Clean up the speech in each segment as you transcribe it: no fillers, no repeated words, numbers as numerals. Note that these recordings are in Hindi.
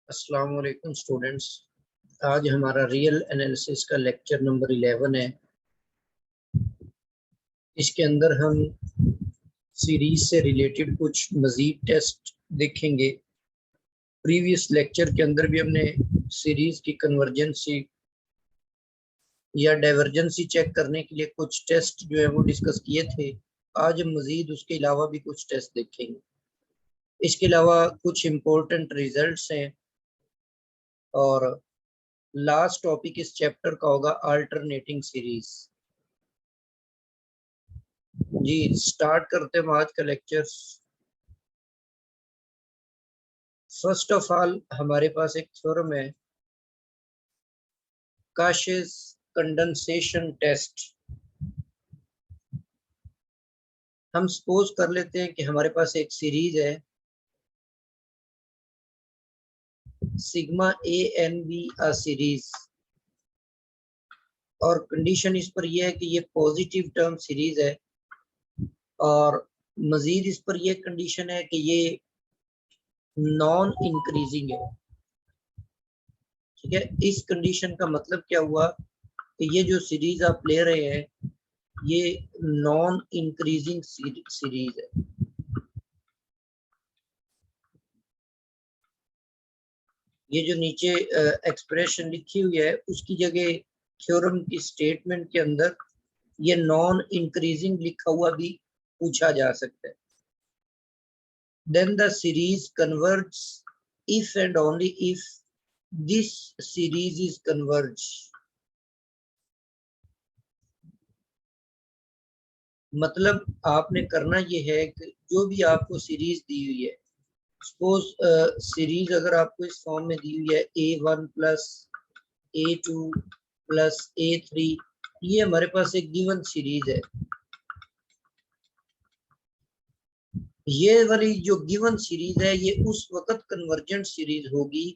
अस्सलाम वालेकुम स्टूडेंट्स। आज हमारा रियल एनालिसिस का लेक्चर नंबर 11 है। इसके अंदर हम सीरीज से रिलेटेड कुछ मजीद टेस्ट देखेंगे। प्रीवियस लेक्चर के अंदर भी हमने सीरीज की कन्वर्जेंसी या डाइवर्जेंसी चेक करने के लिए कुछ टेस्ट जो है वो डिस्कस किए थे। आज हम मजीद उसके अलावा भी कुछ टेस्ट देखेंगे। इसके अलावा कुछ इम्पोर्टेंट रिजल्ट्स हैं और लास्ट टॉपिक इस चैप्टर का होगा अल्टरनेटिंग सीरीज। जी स्टार्ट करते हैं आज का लेक्चर। फर्स्ट ऑफ ऑल हमारे पास एक थ्योरम है, काशिस कंडेंसेशन टेस्ट। हम सपोज कर लेते हैं कि हमारे पास एक सीरीज है sigma a n be a series, और कंडीशन इस पर यह है कि ये पॉजिटिव टर्म सीरीज है, और मजीद इस पर यह कंडीशन है कि ये नॉन इंक्रीजिंग है। ठीक है, इस कंडीशन का मतलब क्या हुआ कि ये जो सीरीज आप ले रहे हैं ये नॉन इंक्रीजिंग सीरीज है। ये जो नीचे एक्सप्रेशन लिखी हुई है उसकी जगह थ्योरम की स्टेटमेंट के अंदर ये नॉन इंक्रीजिंग लिखा हुआ भी पूछा जा सकता है। Then the series converge if and only if this series is converge. मतलब आपने करना ये है कि जो भी आपको सीरीज दी हुई है, सपोज सीरीज अगर आपको इस फॉर्म में दी हुई है A1 plus A2 plus A3, ये हमारे पास एक गिवन सीरीज है। ये वाली जो गिवन सीरीज है ये उस वक्त कन्वर्जेंट सीरीज होगी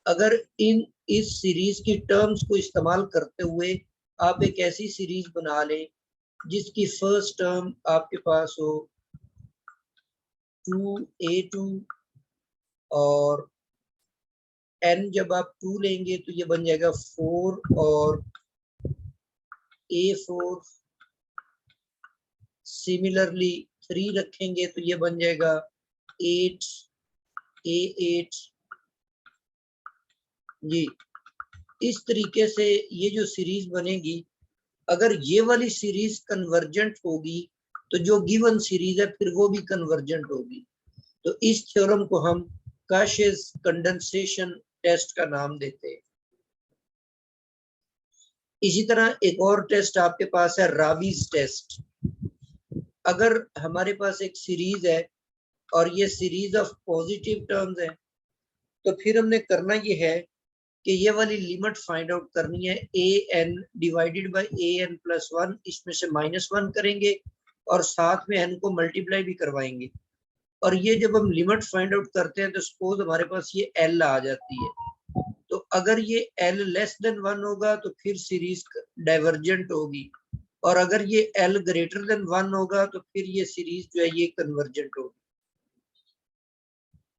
अगर इस सीरीज की टर्म्स को इस्तेमाल करते हुए आप एक ऐसी सीरीज बना लें जिसकी फर्स्ट टर्म आपके पास हो 2A2, और n जब आप 2 लेंगे तो ये बन जाएगा 4, और A4, सिमिलरली 3 रखेंगे तो ये बन जाएगा 8, A8। जी इस तरीके से ये जो सीरीज बनेगी, अगर ये वाली सीरीज कन्वर्जेंट होगी तो जो गिवन सीरीज है फिर वो भी कन्वर्जेंट होगी। तो इस थ्योरम को हम काशिस कंडेंसेशन टेस्ट का नाम देते हैं। इसी तरह एक और टेस्ट आपके पास है रावीज टेस्ट। अगर हमारे पास एक सीरीज है और ये सीरीज ऑफ पॉजिटिव टर्म्स है तो फिर हमने करना ये है कि ये वाली लिमिट फाइंड आउट करनी है an divided by an plus 1, इसमें से -1 करेंगे और साथ में n को मल्टीप्लाई भी करवाएंगे। और ये जब हम लिमिट फाइंड आउट करते हैं तो सपोज हमारे पास ये l आ जाती है, तो अगर ये l लेस देन 1 होगा तो फिर सीरीज डाइवर्जेंट होगी, और अगर ये l ग्रेटर देन 1 होगा तो फिर ये सीरीज जो है ये कन्वर्जेंट होगी।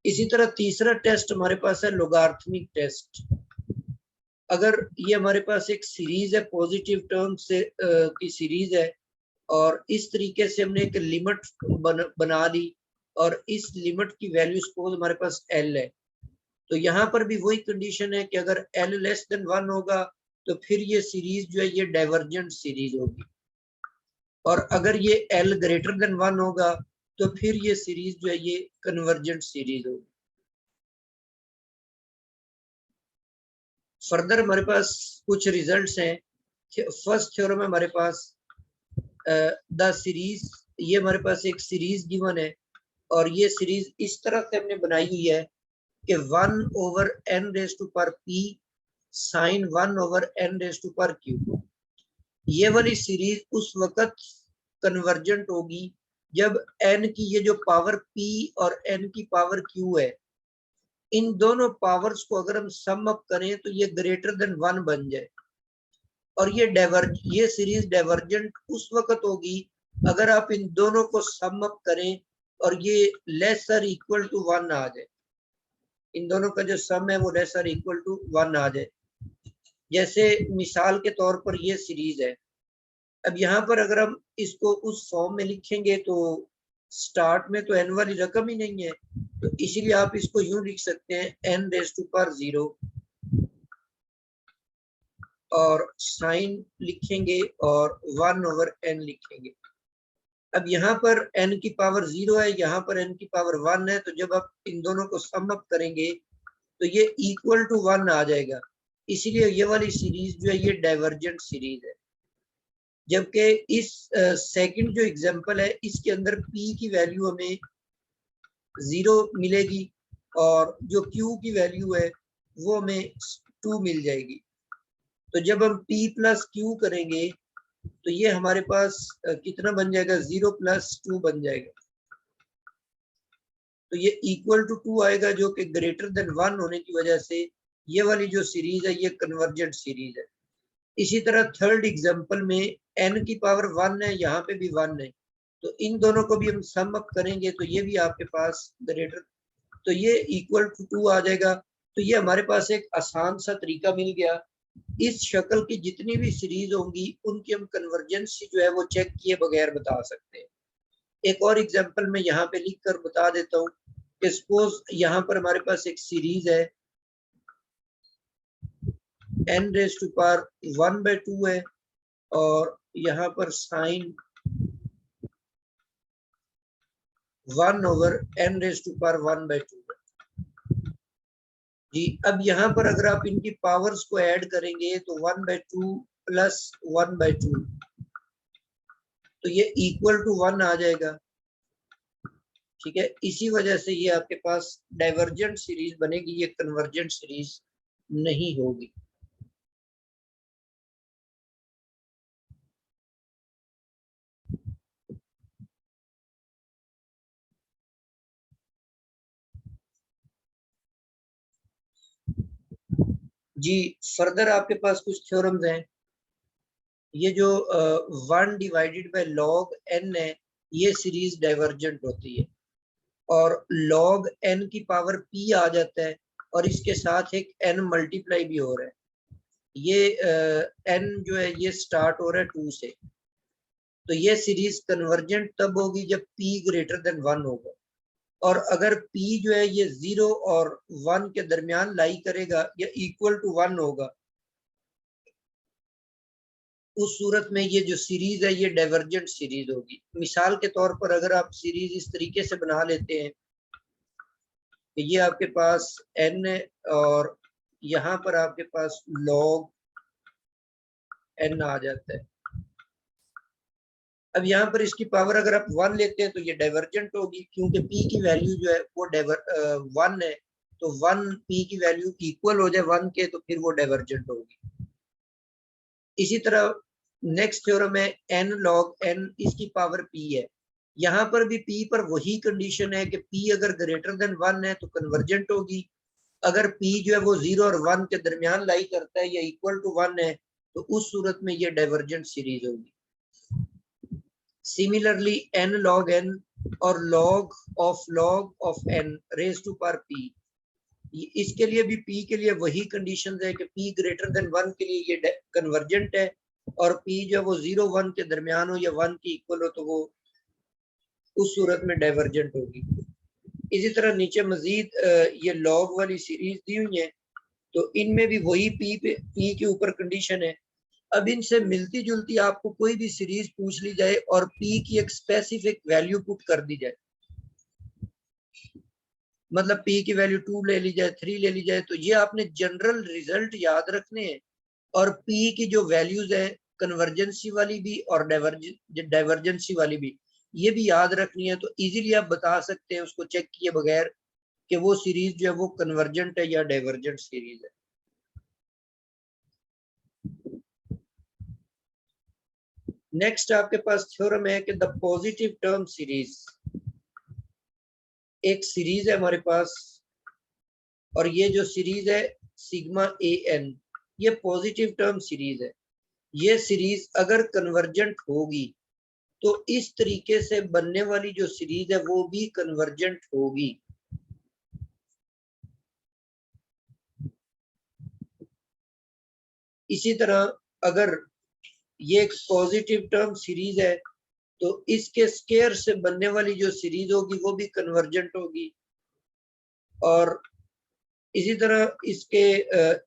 इसी तरह तीसरा टेस्ट हमारे पास है लोगार्थमिक टेस्ट। अगर ये हमारे पास एक सीरीज है पॉजिटिव टर्म से की सीरीज है और इस तरीके से हमने एक लिमिट बना ली और इस लिमिट की वैल्यू सपोज हमारे पास l है, तो यहाँ पर भी वही कंडीशन है कि अगर l लेस देन 1 होगा तो फिर ये सीरीज जो है ये डाइवर्जेंट सीरीज होगी, और अगर ये l ग्रेटर देन 1 होगा तो फिर ये सीरीज जो है ये कन्वर्जेंट सीरीज होगी। फर्दर हमारे पास कुछ रिजल्ट्स हैं। फर्स्ट थ्योरम है हमारे पास द सीरीज। ये हमारे पास एक सीरीज गिवन है और ये सीरीज इस तरह से हमने बनाई हुई है कि 1/n raise to power p sign 1/n raise to power q। ये वाली सीरीज उस वक्त कन्वर्जेंट होगी जब n की ये जो पावर p और n की पावर q है, इन दोनों पावर्स को अगर हम सम अप करें तो ये ग्रेटर देन 1 बन जाए। और ये सीरीज डाइवर्जेंट उस वक्त होगी अगर आप इन दोनों को सम अप करें और ये लेस और इक्वल टू 1 आ जाए। इन दोनों का जो सम है वो लेस और इक्वल टू 1 आ जाए। जैसे मिसाल के तौर पर ये सीरीज है। अब यहाँ पर अगर हम इसको उस फॉर्म में लिखेंगे तो स्टार्ट में तो n वाली रकम ही नहीं है, तो इसीलिए आप इसको यूं लिख सकते हैं n रेज़ टू पावर 0 और साइन लिखेंगे और 1/n लिखेंगे। अब यहाँ पर n की पावर 0 है, यहाँ पर n की पावर 1 है, तो जब आप इन दोनों को सम अप करेंगे तो ये इक्वल टू 1 आ जाएगा। इसीलिए ये वाली सीरीज जो है ये डाइवर्जेंट सीरीज है। जबकि इस सेकंड जो एग्जांपल है इसके अंदर p की वैल्यू हमें 0 मिलेगी और जो q की वैल्यू है वो हमें 2 मिल जाएगी। तो जब हम p प्लस q करेंगे तो ये हमारे पास कितना बन जाएगा, 0 प्लस 2 बन जाएगा। तो ये इक्वल टू 2 आएगा, जो कि ग्रेटर देन 1 होने की वजह से ये वाली जो सीरीज है ये कन्वर्जेंट सीरीज है। इसी तरह थर्ड एग्जांपल में n की पावर 1 है, यहाँ पे भी 1 है, तो इन दोनों को भी हम सम अप करेंगे तो ये भी आपके पास ग्रेटर, तो ये इक्वल टू 2 आ जाएगा। तो ये हमारे पास एक आसान सा तरीका मिल गया। इस शक्ल की जितनी भी सीरीज होंगी उनकी हम कन्वर्जेंस जो है वो चेक किए बगैर बता सकते हैं। एक और एग्जांपल मैं यहाँ पे लिख कर बता देता हूँ कि सपोज यहाँ पर हमारे पास एक सीरीज है n रेज़ टू पावर 1/2 है और यहाँ पर sign 1/n raise to power 1/2 है जी। अब यहाँ पर अगर आप इनकी पावर्स को ऐड करेंगे तो 1/2 प्लस 1/2, तो ये इक्वल टू 1 आ जाएगा। ठीक है, इसी वजह से ये आपके पास डाइवर्जेंट सीरीज बनेगी, ये कन्वर्जेंट सीरीज नहीं होगी। जी फर्दर आपके पास कुछ थ्योरम्स हैं। ये जो 1 डिवाइडेड बाय लॉग n है ये सीरीज डाइवर्जेंट होती है, और log n की पावर p आ जाता है और इसके साथ एक n मल्टीप्लाई भी हो रहा है। ये n जो है ये स्टार्ट हो रहा है 2 से, तो ये सीरीज कन्वर्जेंट तब होगी जब p ग्रेटर देन 1 होगा। और अगर p जो है ये 0 और 1 के दरमियान लाई करेगा या इक्वल टू 1 होगा, उस सूरत में ये जो सीरीज है ये डाइवर्जेंट सीरीज होगी। मिसाल के तौर पर अगर आप सीरीज इस तरीके से बना लेते हैं कि ये आपके पास n है और यहाँ पर आपके पास log n आ जाता है। अब यहाँ पर इसकी पावर अगर आप 1 लेते हैं तो ये डाइवर्जेंट होगी, क्योंकि p की वैल्यू जो है वो 1 है, तो 1 p की वैल्यू इक्वल हो जाए 1 के तो फिर वो डाइवर्जेंट होगी। इसी तरह नेक्स्ट थ्योरम है n log n, इसकी पावर p है। यहाँ पर भी p पर वही कंडीशन है कि p अगर ग्रेटर देन 1 है तो कन्वर्जेंट होगी। अगर p जो है वो 0 और 1 के दरमियान लाई करता है या इक्वल टू 1 है तो उस सूरत में ये डाइवर्जेंट सीरीज होगी। सिमिलरली n log n और log of n raise to power p, इसके लिए भी p के लिए वही कंडीशन है कि p ग्रेटर देन 1 के लिए ये कन्वर्जेंट है, और p जो वो 0-1 के दरमियान हो या 1 की इक्वल हो तो वो उस सूरत में डाइवर्जेंट होगी। इसी तरह नीचे मजीद ये लॉग वाली सीरीज दी हुई है, तो इनमें भी वही p के ऊपर कंडीशन है। अब इनसे मिलती जुलती आपको कोई भी सीरीज पूछ ली जाए और p की एक स्पेसिफिक वैल्यू पुट कर दी जाए, मतलब p की वैल्यू 2 ले ली जाए, 3 ले ली जाए, तो ये आपने जनरल रिजल्ट याद रखने हैं। और p की जो वैल्यूज है कन्वर्जेंसी वाली भी और डाइवर्जेंसी वाली भी, ये भी याद रखनी है। तो इजीली आप बता सकते हैं उसको चेक किए बगैर कि वो सीरीज जो है वो कन्वर्जेंट है या डाइवर्जेंट सीरीज है। नेक्स्ट आपके पास थ्योरम है कि द पॉजिटिव टर्म सीरीज, एक सीरीज है हमारे पास और ये जो सीरीज है सिग्मा ए एन, ये पॉजिटिव टर्म सीरीज है। ये सीरीज अगर कन्वर्जेंट होगी तो इस तरीके से बनने वाली जो सीरीज है वो भी कन्वर्जेंट होगी। इसी तरह अगर ये एक पॉजिटिव टर्म सीरीज है तो इसके स्केयर से बनने वाली जो सीरीज होगी वो भी कन्वर्जेंट होगी, और इसी तरह इसके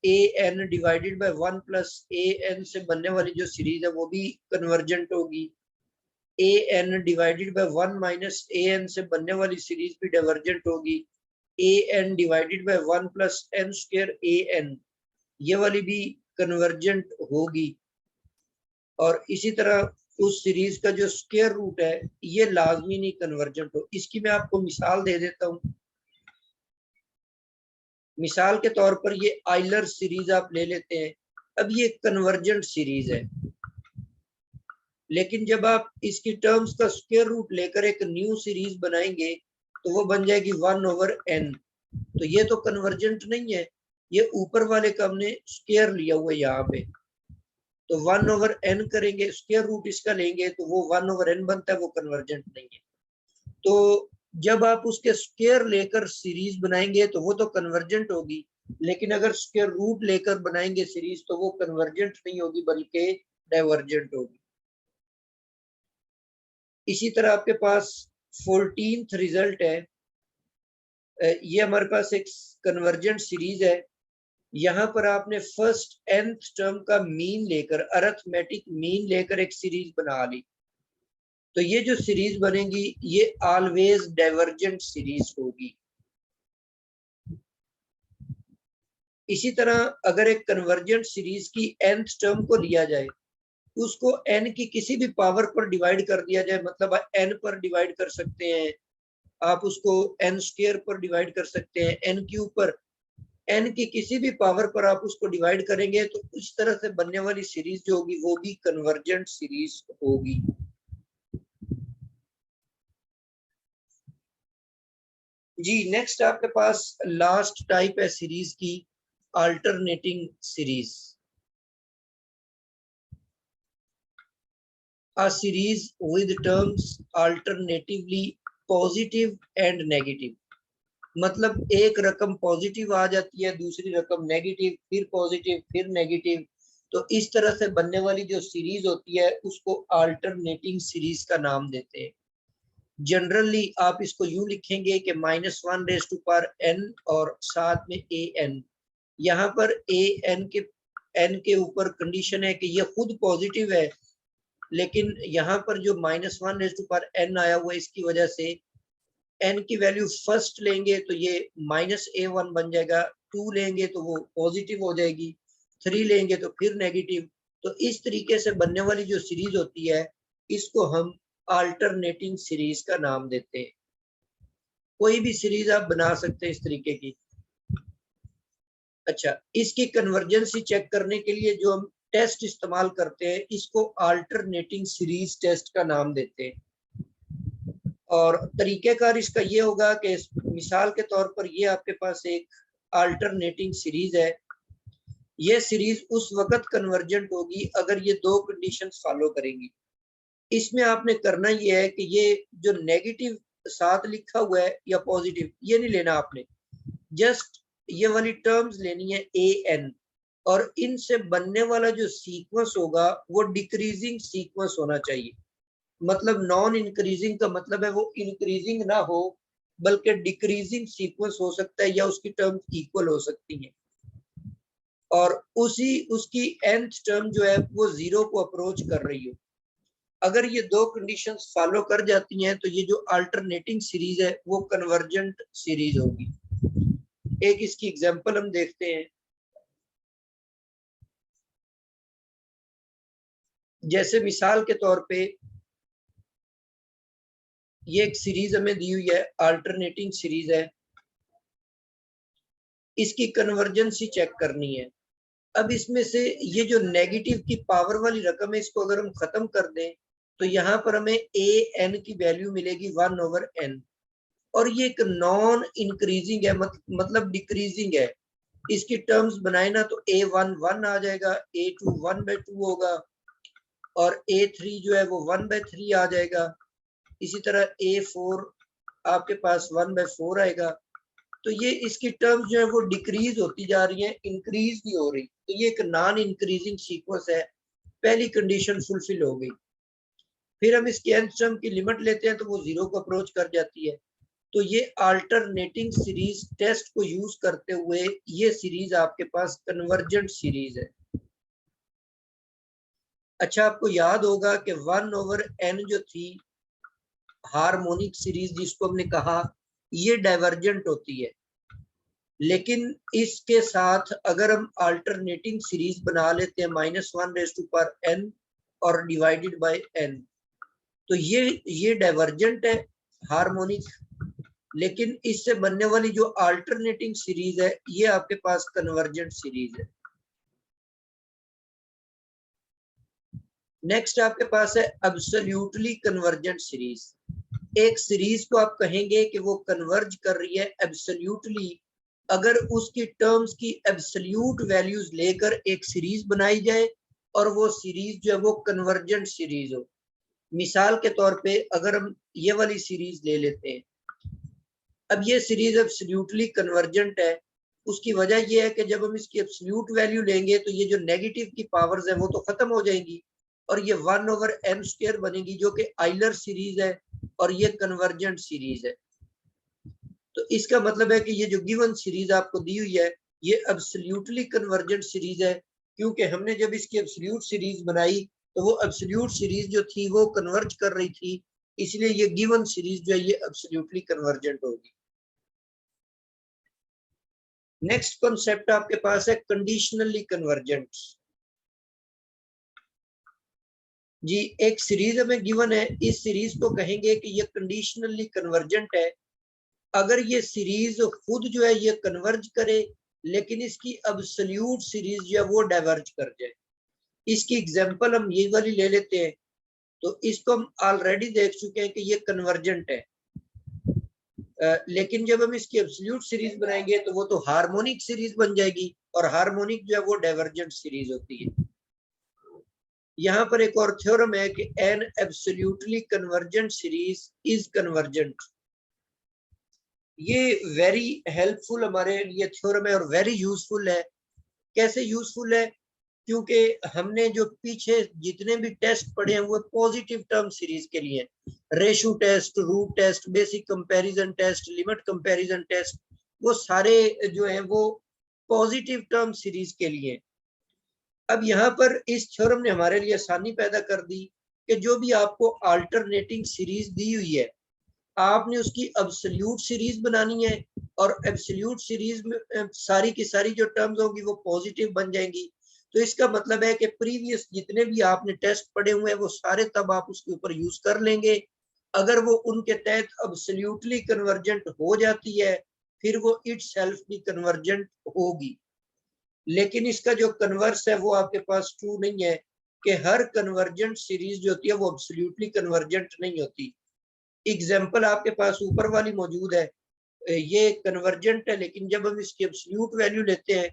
A N divided by 1 plus A N से बनने वाली जो सीरीज है वो भी कन्वर्जेंट होगी। A N divided by 1 minus A N से बनने वाली सीरीज भी डाइवर्जेंट होगी। A N divided by 1 plus N square A N, ये वाली भी कन्वर्जेंट होगी। और इसी तरह उस सीरीज का जो स्क्वायर रूट है ये लाजमी नहीं कन्वर्जेंट हो। इसकी मैं आपको मिसाल दे देता हूँ। मिसाल के तौर पर ये आइलर सीरीज आप ले लेते हैं। अब ये कन्वर्जेंट सीरीज है, लेकिन जब आप इसकी टर्म्स का स्क्वायर रूट लेकर एक न्यू सीरीज बनाएंगे तो वो बन जाएगी 1/n। तो ये तो कन्वर्जेंट नहीं है, ये ऊपर वाले का हमने स्क्वायर लिया हुआ है यहाँ पे। तो 1/n करेंगे, स्क्वायर रूट इसका लेंगे तो वो 1/n बनता है, वो कन्वर्जेंट नहीं है। तो जब आप उसके स्क्वायर लेकर सीरीज बनाएंगे तो वो तो कन्वर्जेंट होगी, लेकिन अगर स्क्वायर रूट लेकर बनाएंगे सीरीज तो वो कन्वर्जेंट नहीं होगी बल्कि डाइवर्जेंट होगी। इसी तरह आपके पास 14th रिजल्ट है। ये हमारे पास एक कन्वर्जेंट सीरीज है। यहाँ पर आपने फर्स्ट nth टर्म का मीन लेकर, अरिथमेटिक मीन लेकर एक सीरीज बना ली, तो ये जो सीरीज बनेगी ये ऑलवेज डाइवर्जेंट सीरीज होगी। इसी तरह अगर एक कन्वर्जेंट सीरीज की nth टर्म को लिया जाए, उसको n की किसी भी पावर पर डिवाइड कर दिया जाए, मतलब n पर डिवाइड कर सकते हैं आप, उसको n स्क्वायर पर डिवाइड कर सकते हैं, n क्यूब पर, n की किसी भी पावर पर आप उसको डिवाइड करेंगे तो उस तरह से बनने वाली सीरीज जो होगी वो भी कन्वर्जेंट सीरीज होगी। जी नेक्स्ट आपके पास लास्ट टाइप है सीरीज की, alternating series. A series with terms alternatively positive and negative, मतलब एक रकम पॉजिटिव आ जाती है, दूसरी रकम नेगेटिव, फिर पॉजिटिव, फिर नेगेटिव। तो इस तरह से बनने वाली जो सीरीज होती है उसको अल्टरनेटिंग सीरीज का नाम देते हैं। जनरली आप इसको यूं लिखेंगे कि -1n और साथ में an। यहाँ पर an के ऊपर कंडीशन है कि ये खुद पॉजिटिव है, लेकिन यहाँ पर जो -1n आया हुआ है इसकी वजह से n की वैल्यू फर्स्ट लेंगे तो ये -a1 बन जाएगा, 2 लेंगे तो वो पॉजिटिव हो जाएगी, 3 लेंगे तो फिर नेगेटिव। तो इस तरीके से बनने वाली जो सीरीज होती है इसको हम अल्टरनेटिंग सीरीज का नाम देते हैं। कोई भी सीरीज आप बना सकते हैं इस तरीके की। अच्छा, इसकी कन्वर्जेंसी चेक करने के लिए जो हम टेस्ट इस्तेमाल करते हैं इसको अल्टरनेटिंग सीरीज टेस्ट का नाम देते हैं। और तरीकेकार इसका ये होगा कि मिसाल के तौर पर ये आपके पास एक अल्टरनेटिंग सीरीज है। ये सीरीज उस वक्त कन्वर्जेंट होगी अगर ये दो कंडीशंस फॉलो करेंगी। इसमें आपने करना ये है कि ये जो नेगेटिव साथ लिखा हुआ है या पॉजिटिव ये नहीं लेना आपने, जस्ट ये वाली टर्म्स लेनी है ए एन, और इनसे बनने वाला जो सीक्वेंस होगा वो डिक्रीजिंग सीक्वेंस होना चाहिए। मतलब नॉन इंक्रीजिंग का मतलब है वो इंक्रीजिंग ना हो बल्कि डिक्रीजिंग सीक्वेंस हो सकता है, या उसकी टर्म्स इक्वल हो सकती हैं, और उसकी nth टर्म जो है वो 0 को अप्रोच कर रही हो। अगर ये दो कंडीशंस फॉलो कर जाती हैं तो ये जो अल्टरनेटिंग सीरीज है वो कन्वर्जेंट सीरीज होगी। एक इसकी एग्जांपल हम देखते हैं। जैसे मिसाल के तौर पे ये एक सीरीज हमें दी हुई है, अल्टरनेटिंग सीरीज है, इसकी कन्वर्जेंसी चेक करनी है। अब इसमें से ये जो नेगेटिव की पावर वाली रकम है इसको अगर हम खत्म कर दें तो यहाँ पर हमें ए एन की वैल्यू मिलेगी 1/n, और ये एक नॉन इंक्रीजिंग है, मतलब डिक्रीजिंग है। इसकी टर्म्स बनाए ना तो a1 1 आ जाएगा, a2 1/2 होगा, और a3 जो है वो 1/3 आ जाएगा। इसी तरह a4 आपके पास 1/4 आएगा। तो ये इसकी टर्म्स जो है वो डिक्रीज होती जा रही है, इंक्रीज नहीं हो रही। तो ये एक नॉन इंक्रीजिंग सीक्वेंस है, पहली कंडीशन फुलफिल हो गई। फिर हम इसके nth टर्म की लिमिट लेते हैं तो वो 0 को अप्रोच कर जाती है। तो ये अल्टरनेटिंग सीरीज टेस्ट को यूज करते हुए ये सीरीज आपके पास कन्वर्जेंट सीरीज है। अच्छा, आपको याद होगा कि 1/n जो थी हार्मोनिक सीरीज जिसको हमने कहा, ये डाइवर्जेंट होती है। लेकिन इसके साथ अगर हम अल्टरनेटिंग सीरीज बना लेते हैं -1n और डिवाइडेड बाय n, तो ये डाइवर्जेंट है हार्मोनिक। लेकिन इससे बनने वाली जो अल्टरनेटिंग सीरीज है ये आपके पास कन्वर्जेंट सीरीज है। नेक्स्ट आपके पास है एब्सोल्युटली कन्वर्जेंट सीरीज। एक सीरीज को आप कहेंगे कि वो कन्वर्ज कर रही है एब्सोल्युटली अगर उसकी टर्म्स की एब्सोल्यूट वैल्यूज लेकर एक सीरीज बनाई जाए और वो सीरीज जो है वो कन्वर्जेंट सीरीज हो। मिसाल के तौर पे अगर हम ये वाली सीरीज ले लेते हैं, अब ये सीरीज एब्सोल्युटली कन्वर्जेंट है। उसकी वजह ये है कि जब हम इसकी एब्सोल्यूट वैल्यू लेंगे तो ये जो नेगेटिव की पावर्स है वो तो खत्म हो जाएंगी और ये 1/n² बनेगी जो कि आइलर सीरीज है और ये कन्वर्जेंट सीरीज है। तो इसका मतलब है कि ये जो गिवन सीरीज आपको दी हुई है ये एब्सोल्युटली कन्वर्जेंट सीरीज है, क्योंकि हमने जब इसकी एब्सोल्यूट सीरीज बनाई तो वो एब्सोल्यूट सीरीज जो थी वो कन्वर्ज कर रही थी, इसलिए ये गिवन सीरीज जो है ये एब्सोल्युटली कन्वर्जेंट होगी। नेक्स्ट कॉन्सेप्ट आपके पास है कंडीशनली कन्वर्जेंट। जी, एक सीरीज हमें गिवन है, इस सीरीज को कहेंगे कि ये कंडीशनली कन्वर्जेंट है अगर ये सीरीज खुद जो है ये कन्वर्ज करे लेकिन इसकी एब्सोल्यूट सीरीज जो है वो डाइवर्ज कर जाए। इसकी एग्जांपल हम ये वाली ले लेते हैं, तो इसको हम ऑलरेडी देख चुके हैं कि ये कन्वर्जेंट है। लेकिन जब हम इसकी एब्सोल्यूट सीरीज बनाएंगे तो वो तो हार्मोनिक सीरीज बन जाएगी और हार्मोनिक जो है वो डाइवर्जेंट सीरीज होती है। यहाँ पर एक और थ्योरम है कि an absolutely convergent series is convergent. ये वेरी हेल्पफुल हमारे लिए थ्योरम है और वेरी यूजफुल है। कैसे यूजफुल है? क्योंकि हमने जो पीछे जितने भी टेस्ट पढ़े हैं वो पॉजिटिव टर्म सीरीज के लिए, ratio test, root test, basic comparison test, limit comparison test, वो सारे जो है वो पॉजिटिव टर्म सीरीज के लिए। अब यहाँ पर इस थ्योरम ने हमारे लिए आसानी पैदा कर दी कि जो भी आपको अल्टरनेटिंग सीरीज दी हुई है आपने उसकी एब्सोल्यूट सीरीज बनानी है और एब्सोल्यूट सीरीज में सारी की सारी जो टर्म्स होंगी वो पॉजिटिव बन जाएंगी। तो इसका मतलब है कि प्रीवियस जितने भी आपने टेस्ट पढ़े हुए हैं वो सारे तब आप उसके ऊपर यूज कर लेंगे। अगर वो उनके तहत एब्सोल्युटली कन्वर्जेंट हो जाती है फिर वो इटसेल्फ भी कन्वर्जेंट होगी। लेकिन इसका जो कन्वर्स है वो आपके पास ट्रू नहीं है कि हर कन्वर्जेंट सीरीज जो होती है वो एब्सोल्युटली कन्वर्जेंट नहीं होती। एग्जाम्पल आपके पास ऊपर वाली मौजूद है, ये कन्वर्जेंट है लेकिन जब हम इसकी एब्सोल्यूट वैल्यू लेते हैं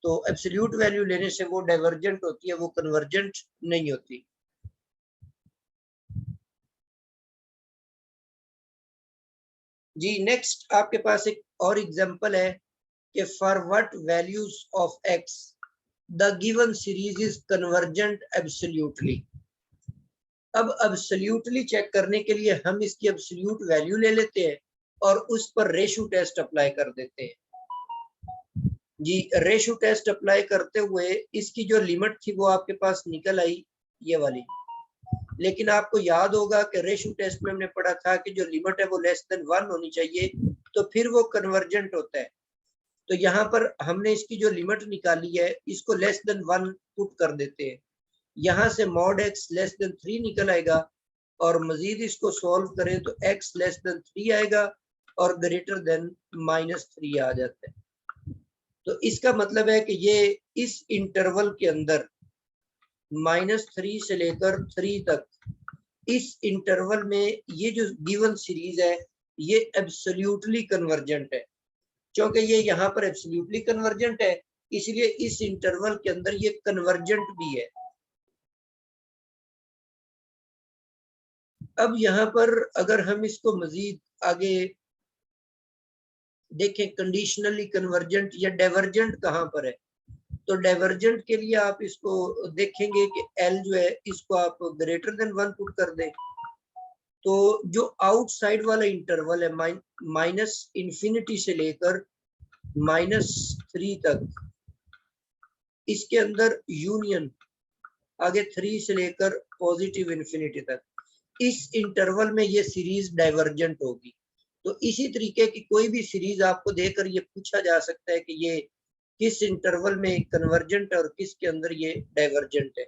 तो एब्सोल्यूट वैल्यू लेने से वो डाइवर्जेंट होती है, वो कन्वर्जेंट नहीं होती। जी, नेक्स्ट आपके पास एक और एग्जांपल है कि for what values of x the given series is convergent absolutely. अब एब्सोल्युटली चेक करने के लिए हम इसकी एब्सोल्यूट वैल्यू ले लेते हैं और उस पर रेशो टेस्ट अप्लाई कर देते हैं। जी, रेशो टेस्ट अप्लाई करते हुए इसकी जो लिमिट थी वो आपके पास निकल आई ये वाली। लेकिन आपको याद होगा कि रेशो टेस्ट में हमने पढ़ा था कि जो लिमिट है वो लेस देन 1 होनी चाहिए तो फिर वो कन्वर्जेंट होता है। तो यहाँ पर हमने इसकी जो लिमिट निकाली है इसको लेस देन 1 पुट कर देते हैं। यहाँ से मॉड x लेस देन 3 निकल आएगा और मजीद इसको सॉल्व करें तो x लेस देन 3 आएगा और ग्रेटर देन -3 आ जाता है। तो इसका मतलब है कि ये इस इंटरवल के अंदर -3 से लेकर 3 तक इस इंटरवल में ये जो गिवन सीरीज है ये एब्सोल्युटली कन्वर्जेंट है। क्योंकि ये यहाँ पर एब्सोल्युटली कन्वर्जेंट है इसलिए इस इंटरवल के अंदर ये कन्वर्जेंट भी है। अब यहाँ पर अगर हम इसको मजीद आगे देखें कंडीशनली कन्वर्जेंट या डाइवर्जेंट कहाँ पर है, तो डाइवर्जेंट के लिए आप इसको देखेंगे कि एल जो है इसको आप ग्रेटर देन 1 पुट कर दें, तो जो आउटसाइड वाला इंटरवल है माइनस इंफिनिटी से लेकर -3 तक, इसके अंदर यूनियन आगे 3 से लेकर पॉजिटिव इंफिनिटी तक, इस इंटरवल में ये सीरीज डाइवर्जेंट होगी। तो इसी तरीके की कोई भी सीरीज आपको देकर ये पूछा जा सकता है कि ये किस इंटरवल में कन्वर्जेंट है और किसके अंदर ये डाइवर्जेंट है।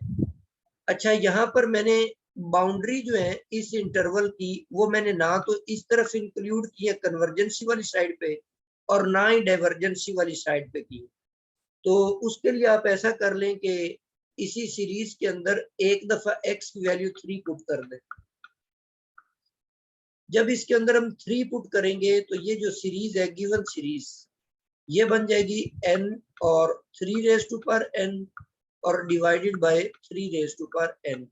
अच्छा, यहाँ पर मैंने बाउंड्री जो है इस इंटरवल की, वो मैंने ना तो इस तरफ इंक्लूड की है कन्वर्जेंसी वाली साइड पे और ना ही डाइवर्जेंसी वाली साइड पे की। तो उसके लिए आप ऐसा कर लें कि इसी सीरीज के अंदर एक दफा x की वैल्यू 3 पुट कर दें। जब इसके अंदर हम 3 पुट करेंगे तो ये जो सीरीज है, गिवन सीरीज, ये बन जाएगी n और 3 रेज टू पावर n और divided by 3 raise to power n।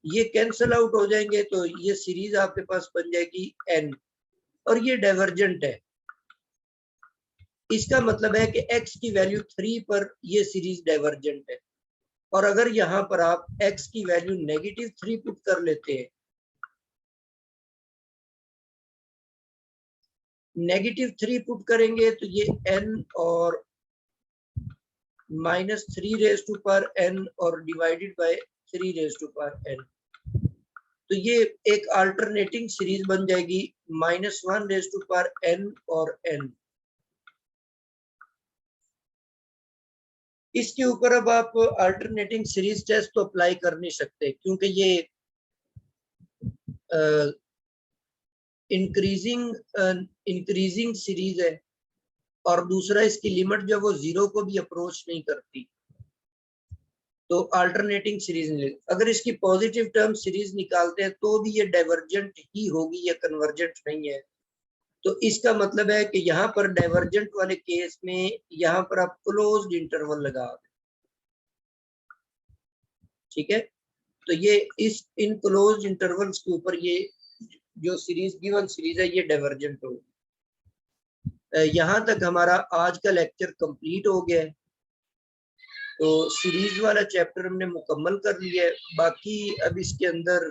ये कैंसल आउट हो जाएंगे तो ये सीरीज आपके पास बन जाएगी n और ये डाइवर्जेंट है। इसका मतलब है कि x की वैल्यू 3 पर ये सीरीज डाइवर्जेंट है। और अगर यहाँ पर आप x की वैल्यू -3 पुट कर लेते हैं, -3 पुट करेंगे तो ये n और -3 रेज टू पावर n और divided by 3 raise to power n, तो ये एक अल्टरनेटिंग सीरीज बन जाएगी -1 रेज टू पावर n और n। इसके ऊपर अब आप अल्टरनेटिंग सीरीज टेस्ट तो अप्लाई कर नहीं सकते क्योंकि ये इंक्रीजिंग सीरीज है और दूसरा इसकी लिमिट जो वो 0 को भी अप्रोच नहीं करती, तो अल्टरनेटिंग सीरीज नहीं। अगर इसकी पॉजिटिव टर्म सीरीज निकालते हैं तो भी ये डाइवर्जेंट ही होगी, ये कन्वर्जेंट नहीं है। तो इसका मतलब है कि यहाँ पर डाइवर्जेंट वाले केस में यहाँ पर आप क्लोज्ड इंटरवल लगा दें, ठीक है। तो ये इस इन क्लोज्ड इंटरवल्स के ऊपर ये जो सीरीज गिवन सीरीज है ये डाइवर्जेंट होगी। यहाँ तक हमारा आज का लेक्चर कंप्लीट हो गया है। तो सीरीज वाला चैप्टर हमने मुकम्मल कर लिया है। बाकी अब इसके अंदर